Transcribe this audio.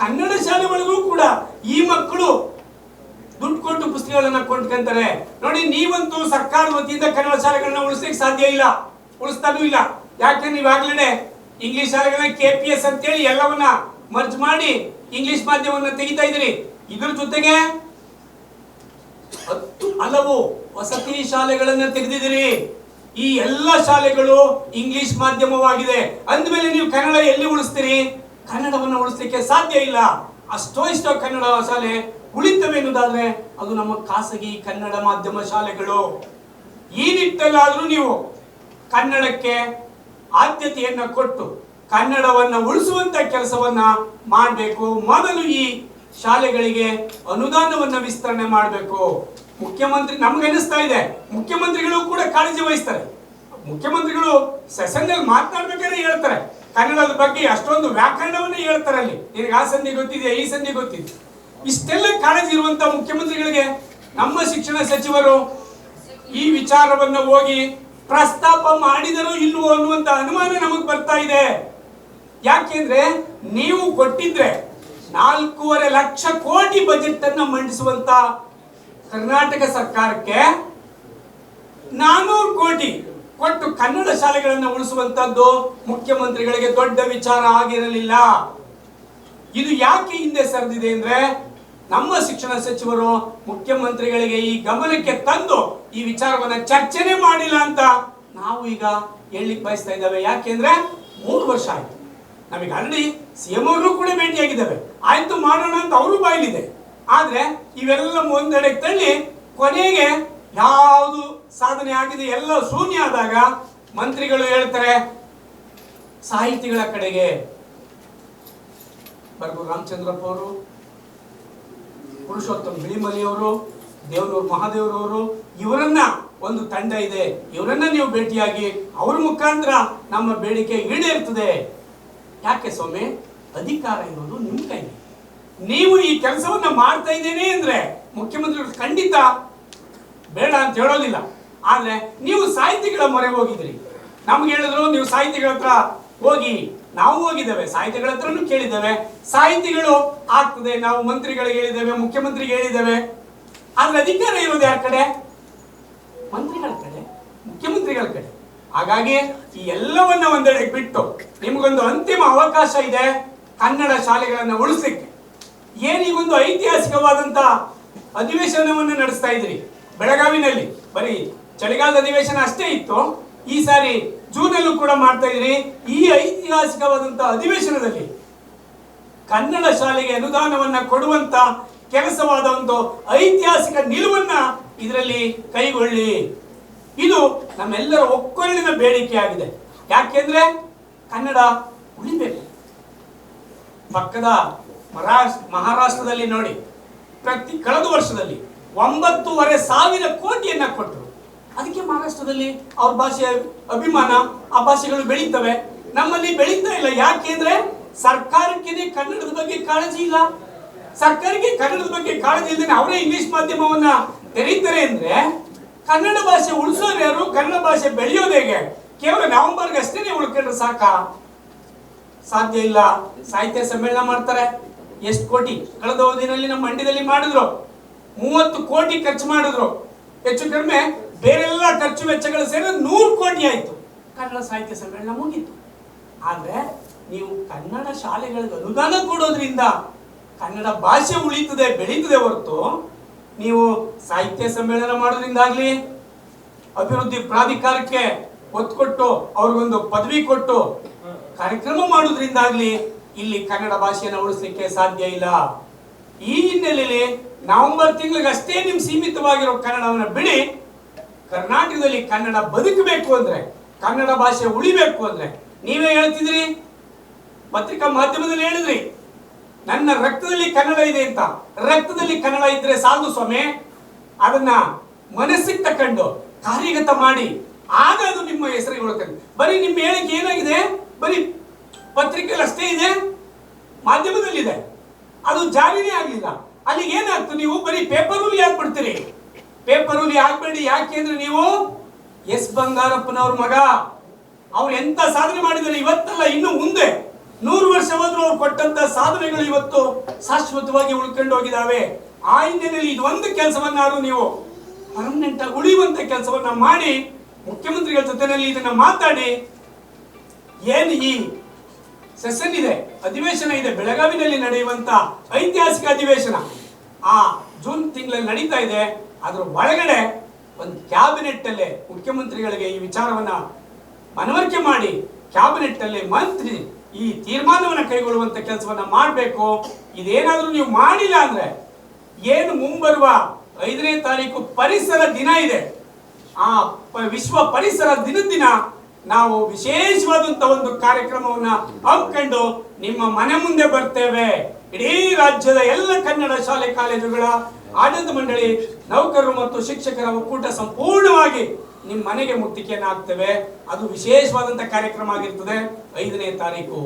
ಕನ್ನಡ ಶಾಲೆಗಳಿಗೂ ಕೂಡ ಈ ಮಕ್ಕಳು ದುಡ್ಡು ಕೊಟ್ಟು ಪುಸ್ತಕಗಳನ್ನ ಕೊಂಡ್ಕೊಂತಾರೆ. ನೋಡಿ, ನೀವಂತೂ ಸರ್ಕಾರದ ವತಿಯಿಂದ ಕನ್ನಡ ಶಾಲೆಗಳನ್ನ ಉಳಿಸ್ಲಿಕ್ಕೆ ಸಾಧ್ಯ ಇಲ್ಲ, ಉಳಿಸ್ತಾನೂ ಇಲ್ಲ. ಯಾಕೆ ನೀವಾಗ್ಲೇ ಇಂಗ್ಲಿಷ್ ಶಾಲೆಗಳನ್ನ KPS ಅಂತೇಳಿ ಎಲ್ಲವನ್ನ ಮರ್ಜ್ ಮಾಡಿ ಇಂಗ್ಲಿಷ್ ಮಾಧ್ಯಮವನ್ನ ತೆಗಿತಾ ಇದ್ದೀರಿ. ಇದ್ರ ಜೊತೆಗೆ 10 ಹಲವು ವಸತಿ ಶಾಲೆಗಳನ್ನ ತೆಗೆದಿದ್ದೀರಿ. ಈ ಎಲ್ಲ ಶಾಲೆಗಳು ಇಂಗ್ಲಿಷ್ ಮಾಧ್ಯಮವಾಗಿದೆ ಅಂದಮೇಲೆ ನೀವು ಕನ್ನಡ ಎಲ್ಲಿ ಉಳಿಸ್ತೀರಿ? ಕನ್ನಡವನ್ನ ಉಳಿಸ್ಲಿಕ್ಕೆ ಸಾಧ್ಯ ಇಲ್ಲ. ಅಷ್ಟೋ ಇಷ್ಟೋ ಕನ್ನಡ ಶಾಲೆ ಉಳಿತವೆ ಎನ್ನುವುದಾದ್ರೆ ಅದು ನಮ್ಮ ಖಾಸಗಿ ಕನ್ನಡ ಮಾಧ್ಯಮ ಶಾಲೆಗಳು. ಈ ನಿಟ್ಟಲ್ಲಾದ್ರೂ ನೀವು ಕನ್ನಡಕ್ಕೆ ಆದ್ಯತೆಯನ್ನ ಕೊಟ್ಟು ಕನ್ನಡವನ್ನ ಉಳಿಸುವಂತ ಕೆಲಸವನ್ನ ಮಾಡಬೇಕು. ಮೊದಲು ಈ ಶಾಲೆಗಳಿಗೆ ಅನುದಾನವನ್ನ ವಿಸ್ತರಣೆ ಮಾಡಬೇಕು. ಮುಖ್ಯಮಂತ್ರಿ, ನಮ್ಗನ್ನಿಸ್ತಾ ಇದೆ ಮುಖ್ಯಮಂತ್ರಿಗಳು ಕೂಡ ಕಾಳಜಿ ವಹಿಸ್ತಾರೆ. ಮುಖ್ಯಮಂತ್ರಿಗಳು ಸೆಷನ್ನಲ್ಲಿ ಮಾತನಾಡ್ಬೇಕಾದ್ರೆ ಹೇಳ್ತಾರೆ ಕನ್ನಡದ ಬಗ್ಗೆ, ಅಷ್ಟೊಂದು ವ್ಯಾಕರಣವನ್ನ ಹೇಳ್ತಾರೆ. ಅಲ್ಲಿ ನಿನಗೆ ಆ ಸಂಧಿ ಗೊತ್ತಿದೆ, ಈ ಸಂಧಿ ಗೊತ್ತಿದೆ. ಇಷ್ಟೆಲ್ಲ ಕಾಳಜಿ ಇರುವಂತ ಮುಖ್ಯಮಂತ್ರಿಗಳಿಗೆ ನಮ್ಮ ಶಿಕ್ಷಣ ಸಚಿವರು ಈ ವಿಚಾರವನ್ನ ಹೋಗಿ ಪ್ರಸ್ತಾಪ ಮಾಡಿದರೂ ಇಲ್ವೋ ಅನ್ನುವಂತ ಅನುಮಾನ ನಮಗೆ ಬರ್ತಾ ಇದೆ. ಯಾಕೆಂದ್ರೆ ನೀವು ಕೊಟ್ಟಿದ್ರೆ 4.5 ಲಕ್ಷ ಕೋಟಿ ಬಜೆಟ್ ಅನ್ನ ಮಂಡಿಸುವಂತ ಕರ್ನಾಟಕ ಸರ್ಕಾರಕ್ಕೆ 400 ಕೋಟಿ ಕೊಟ್ಟು ಕನ್ನಡ ಶಾಲೆಗಳನ್ನು ಉಳಿಸುವಂತದ್ದು ಮುಖ್ಯಮಂತ್ರಿಗಳಿಗೆ ದೊಡ್ಡ ವಿಚಾರ ಆಗಿರಲಿಲ್ಲ. ಇದು ಯಾಕೆ ಹಿಂದೆ ಸರಿದಿದೆ ಅಂದ್ರೆ ನಮ್ಮ ಶಿಕ್ಷಣ ಸಚಿವರು ಮುಖ್ಯಮಂತ್ರಿಗಳಿಗೆ ಈ ಗಮನಕ್ಕೆ ತಂದು ಈ ವಿಚಾರವನ್ನ ಚರ್ಚೆನೆ ಮಾಡಿಲ್ಲ ಅಂತ ನಾವು ಈಗ ಹೇಳಲಿಕ್ಕೆ ಬಯಸ್ತಾ ಇದ್ದೇವೆ. ಯಾಕೆಂದ್ರೆ 3 ವರ್ಷ ಆಯ್ತು, ನಮಗೆ ಆಲ್ರೆಡಿ CM ಅವರು ಕೂಡ ಭೇಟಿಯಾಗಿದ್ದಾವೆ, ಆಯ್ತು ಮಾಡೋಣ ಅಂತ ಅವರು ಬಾಯ್ಲಿದೆ. ಆದ್ರೆ ಇವೆಲ್ಲ ಒಂದೆಡೆ ತಳ್ಳಿ ಕೊನೆಗೆ ಯಾವುದು ಸಾಧನೆ ಆಗಿದೆ ಎಲ್ಲ ಶೂನ್ಯ ಆದಾಗ ಮಂತ್ರಿಗಳು ಹೇಳ್ತಾರೆ ಸಾಹಿತಿಗಳ ಕಡೆಗೆ. ಬರ್ಗೂರು ರಾಮಚಂದ್ರಪ್ಪ ಅವರು, ಪುರುಷೋತ್ತಮ್ ಬಿಳಿಮಲಿ ಅವರು, ದೇವನೂರು ಮಹಾದೇವರವರು, ಇವರನ್ನ ಒಂದು ತಂಡ ಇದೆ, ಇವರನ್ನ ನೀವು ಭೇಟಿಯಾಗಿ ಅವ್ರ ಮುಖಾಂತರ ನಮ್ಮ ಬೇಡಿಕೆ ಈಡೇರ್ತದೆ. ಯಾಕೆ ಸ್ವಾಮಿ? ಅಧಿಕಾರ ಇರೋದು ನಿಮ್ಮ ಕೈಗೆ. ನೀವು ಈ ಕೆಲಸವನ್ನ ಮಾಡ್ತಾ ಇದ್ದೇನೆ ಅಂದ್ರೆ ಮುಖ್ಯಮಂತ್ರಿಗಳು ಖಂಡಿತ ಬೇಡ ಅಂತ ಹೇಳೋದಿಲ್ಲ. ಆದ್ರೆ ನೀವು ಸಾಹಿತಿಗಳ ಮೊರೆ ಹೋಗಿದ್ರಿ, ನಮ್ಗೆ ಹೇಳಿದ್ರು ನೀವು ಸಾಹಿತಿಗಳ ಹತ್ರ ಹೋಗಿ. ನಾವು ಹೋಗಿದ್ದೇವೆ, ಸಾಹಿತಿಗಳ ಹತ್ರನೂ ಕೇಳಿದ್ದೇವೆ. ಸಾಹಿತಿಗಳು ಆಗ್ತದೆ, ನಾವು ಮಂತ್ರಿಗಳಿಗೆ ಹೇಳಿದ್ದೇವೆ, ಮುಖ್ಯಮಂತ್ರಿಗೆ ಹೇಳಿದ್ದೇವೆ. ಆದ್ರೆ ಅಧಿಕಾರ ಇರೋದು ಯಾರ ಕಡೆ? ಮಂತ್ರಿಗಳ ಕಡೆ, ಮುಖ್ಯಮಂತ್ರಿಗಳ ಕಡೆ. ಹಾಗಾಗಿ ಈ ಎಲ್ಲವನ್ನ ಒಂದೆಡೆ ಬಿಟ್ಟು ನಿಮಗೊಂದು ಅಂತಿಮ ಅವಕಾಶ ಇದೆ ಕನ್ನಡ ಶಾಲೆಗಳನ್ನ ಉಳಿಸ್ಲಿಕ್ಕೆ. ಏನೀಗೊಂದು ಐತಿಹಾಸಿಕವಾದಂತ ಅಧಿವೇಶನವನ್ನು ನಡೆಸ್ತಾ ಇದ್ರಿ ಬೆಳಗಾವಿನಲ್ಲಿ. ಬರೀ ಚಳಿಗಾಲದ ಅಧಿವೇಶನ ಅಷ್ಟೇ ಇತ್ತು, ಈ ಸಾರಿ ಜೂನಲ್ಲೂ ಕೂಡ ಮಾಡ್ತಾ ಇದ್ರಿ. ಈ ಐತಿಹಾಸಿಕವಾದಂತ ಅಧಿವೇಶನದಲ್ಲಿ ಕನ್ನಡ ಶಾಲೆಗೆ ಅನುದಾನವನ್ನ ಕೊಡುವಂತ ಕೆಲಸವಾದ ಒಂದು ಐತಿಹಾಸಿಕ ನಿಲುವನ್ನ ಇದರಲ್ಲಿ ಕೈಗೊಳ್ಳಿ. ಇದು ನಮ್ಮೆಲ್ಲರ ಒಕ್ಕೊರಲಿನ ಬೇಡಿಕೆಯಾಗಿದೆ. ಯಾಕೆಂದ್ರೆ ಕನ್ನಡ ಉಳಿಬೇಕು. ಪಕ್ಕದ ಮಹಾರಾಷ್ಟ್ರದಲ್ಲಿ ನೋಡಿ, ಕಳೆದ ವರ್ಷದಲ್ಲಿ 9,500 ಕೋಟಿಯನ್ನ ಕೊಟ್ಟರು. ಅದಕ್ಕೆ ಮಹಾರಾಷ್ಟ್ರದಲ್ಲಿ ಅವ್ರ ಭಾಷೆ ಅಭಿಮಾನ, ಆ ಭಾಷೆಗಳು ಬೆಳೀತವೆ. ನಮ್ಮಲ್ಲಿ ಬೆಳೀತಾ ಇಲ್ಲ. ಯಾಕೆಂದ್ರೆ ಸರ್ಕಾರಕ್ಕೆ ಕನ್ನಡದ ಬಗ್ಗೆ ಕಾಳಜಿ ಇಲ್ಲ. ಸರ್ಕಾರಕ್ಕೆ ಕನ್ನಡದ ಬಗ್ಗೆ ಕಾಳಜಿ ಇಲ್ಲದೆ ಅವರೇ ಇಂಗ್ಲಿಷ್ ಮಾಧ್ಯಮವನ್ನ ತೆರೀತಾರೆ ಅಂದ್ರೆ ಕನ್ನಡ ಭಾಷೆ ಉಳಿಸೋರು ಯಾರು? ಕನ್ನಡ ಭಾಷೆ ಬೆಳೆಯೋದು ಹೇಗೆ? ಕೇವಲ ನವೆಂಬರ್ಗೆ ಅಷ್ಟೇ ಉಳ್ಕೊಂಡ್ರೆ ಸಾಕ? ಸಾಧ್ಯ ಇಲ್ಲ. ಸಾಹಿತ್ಯ ಸಮ್ಮೇಳನ ಮಾಡ್ತಾರೆ, ಎಷ್ಟು ಕೋಟಿ ಕಳೆದ ಅವಧಿನಲ್ಲಿ ನಮ್ಮ ಮಂಡ್ಯದಲ್ಲಿ ಮಾಡಿದ್ರು, 30 ಕೋಟಿ ಖರ್ಚು ಮಾಡಿದ್ರು. ಹೆಚ್ಚು ಕಡಿಮೆ ಬೇರೆಲ್ಲ ಖರ್ಚು ವೆಚ್ಚಗಳು ಸೇರಿ 100 ಕೋಟಿ ಆಯ್ತು. ಕನ್ನಡ ಸಾಹಿತ್ಯ ಸಮ್ಮೇಳನ ಮುಗೀತು. ಆದ್ರೆ ನೀವು ಕನ್ನಡ ಶಾಲೆಗಳಿಗೆ ಅನುದಾನ ಕೊಡೋದ್ರಿಂದ ಕನ್ನಡ ಭಾಷೆ ಉಳಿತದೆ, ಬೆಳೀತದೆ ಹೊರತು ನೀವು ಸಾಹಿತ್ಯ ಸಮ್ಮೇಳನ ಮಾಡೋದ್ರಿಂದಾಗ್ಲಿ, ಅಭಿವೃದ್ಧಿ ಪ್ರಾಧಿಕಾರಕ್ಕೆ ಒತ್ತು ಕೊಟ್ಟು ಅವ್ರಿಗೊಂದು ಪದವಿ ಕೊಟ್ಟು ಕಾರ್ಯಕ್ರಮ ಮಾಡೋದ್ರಿಂದಾಗ್ಲಿ ಇಲ್ಲಿ ಕನ್ನಡ ಭಾಷೆಯನ್ನು ಉಳಿಸಲಿಕ್ಕೆ ಸಾಧ್ಯ ಇಲ್ಲ. ಈ ಹಿನ್ನೆಲೆಯಲ್ಲಿ ನವೆಂಬರ್ ತಿಂಗಳಿಗೆ ಅಷ್ಟೇ ನಿಮ್ ಸೀಮಿತವಾಗಿರೋ ಕನ್ನಡವನ್ನ ಬಿಡಿ. ಕರ್ನಾಟಕದಲ್ಲಿ ಕನ್ನಡ ಬದುಕಬೇಕು ಅಂದ್ರೆ, ಕನ್ನಡ ಭಾಷೆ ಉಳಿಬೇಕು ಅಂದ್ರೆ ನೀವೇ ಹೇಳ್ತಿದ್ರಿ, ಪತ್ರಿಕಾ ಮಾಧ್ಯಮದಲ್ಲಿ ಹೇಳಿದ್ರಿ ನನ್ನ ರಕ್ತದಲ್ಲಿ ಕನ್ನಡ ಇದೆ ಅಂತ. ರಕ್ತದಲ್ಲಿ ಕನ್ನಡ ಇದ್ರೆ ಸಾಲದು ಸ್ವಾಮಿ, ಅದನ್ನ ಮನಸ್ಸಿಗೆ ತಕೊಂಡು ಕಾರ್ಯಗತ ಮಾಡಿ, ಆಗ ಅದು ನಿಮ್ಮ ಹೆಸರಿಗೆ ಉಳ್ಕೊಂಡು. ಬರೀ ನಿಮ್ಮ ಹೇಳಿಕೆ ಏನಾಗಿದೆ? ಬರೀ ಪತ್ರಿಕೆಯಲ್ಲಿ ಅಷ್ಟೇ ಇದೆ, ಮಾಧ್ಯಮದಲ್ಲಿ ಇದೆ, ಅದು ಜಾರಿನೇ ಆಗಲಿಲ್ಲ. ಅಲ್ಲಿಗೆ ಏನಾಗ್ತು? ನೀವು ಬರೀ ಪೇಪರ್ ರೂಲಿ ಹಾಕ್ಬಿಡ್ತೀರಿ. ಪೇಪರ್ ರೂಲಿ ಹಾಕ್ಬೇಡಿ. ಯಾಕೆ ಅಂದ್ರೆ ನೀವು ಎಸ್ ಬಂಗಾರಪ್ಪನವ್ರ ಮಗ, ಅವ್ರು ಎಂತ ಸಾಧನೆ ಮಾಡಿದ್ದಾರೆ ಇವತ್ತಲ್ಲ ಇನ್ನು ಮುಂದೆ 100 ವರ್ಷ ಹೋದ್ರು ಅವ್ರು ಕೊಟ್ಟಂತ ಸಾಧನೆಗಳು ಇವತ್ತು ಶಾಶ್ವತವಾಗಿ ಉಳ್ಕೊಂಡು ಹೋಗಿದಾವೆ. ಆ ಹಿನ್ನೆಲೆಯಲ್ಲಿ ಇದೊಂದು ಕೆಲಸವನ್ನಾರು ನೀವು ಪರ್ಮನೆಂಟ್ ಆಗಿ ಉಳಿಯುವಂತ ಕೆಲಸವನ್ನ ಮಾಡಿ, ಮುಖ್ಯಮಂತ್ರಿಗಳ ಜೊತೆನಲ್ಲಿ ಇದನ್ನ ಮಾತಾಡಿ, ಏನು ಈ ಸೆಷನ್ ಇದೆ, ಅಧಿವೇಶನ ಇದೆ, ಬೆಳಗಾವಿನಲ್ಲಿ ನಡೆಯುವಂತ ಐತಿಹಾಸಿಕ ಅಧಿವೇಶನ ಆ ಜೂನ್ ತಿಂಗಳಲ್ಲಿ ನಡೀತಾ ಇದೆ. ಅದ್ರ ಒಳಗಡೆ ಒಂದು ಕ್ಯಾಬಿನೆಟ್ ಅಲ್ಲೇ ಮುಖ್ಯಮಂತ್ರಿಗಳಿಗೆ ಈ ವಿಚಾರವನ್ನ ಮನವರಿಕೆ ಮಾಡಿ ಕ್ಯಾಬಿನೆಟ್ ಅಲ್ಲಿ ಮಂತ್ರಿ ಈ ತೀರ್ಮಾನವನ್ನ ಕೈಗೊಳ್ಳುವಂತ ಕೆಲಸವನ್ನ ಮಾಡಬೇಕು. ಇದೇನಾದ್ರೂ ನೀವು ಮಾಡಿಲ್ಲ ಅಂದ್ರೆ ಏನು ಮುಂಬರುವ 5ನೇ ತಾರೀಕು ಪರಿಸರ ದಿನ ಇದೆ, ಆ ವಿಶ್ವ ಪರಿಸರ ದಿನ ನಾವು ವಿಶೇಷವಾದಂತ ಒಂದು ಕಾರ್ಯಕ್ರಮವನ್ನ ಹಮ್ಮಿಕೊಂಡು ನಿಮ್ಮ ಮನೆ ಮುಂದೆ ಬರ್ತೇವೆ. ಇಡೀ ರಾಜ್ಯದ ಎಲ್ಲ ಕನ್ನಡ ಶಾಲೆ ಕಾಲೇಜುಗಳ ಆಡಳಿತ ಮಂಡಳಿ, ನೌಕರರು ಮತ್ತು ಶಿಕ್ಷಕರ ಒಕ್ಕೂಟ ಸಂಪೂರ್ಣವಾಗಿ ನಿಮ್ಮ ಮನೆಗೆ ಮುತ್ತಿಗೆಯನ್ನು ಹಾಕ್ತೇವೆ. ಅದು ವಿಶೇಷವಾದಂತ ಕಾರ್ಯಕ್ರಮ ಆಗಿರ್ತದೆ 5ನೇ ತಾರೀಕು.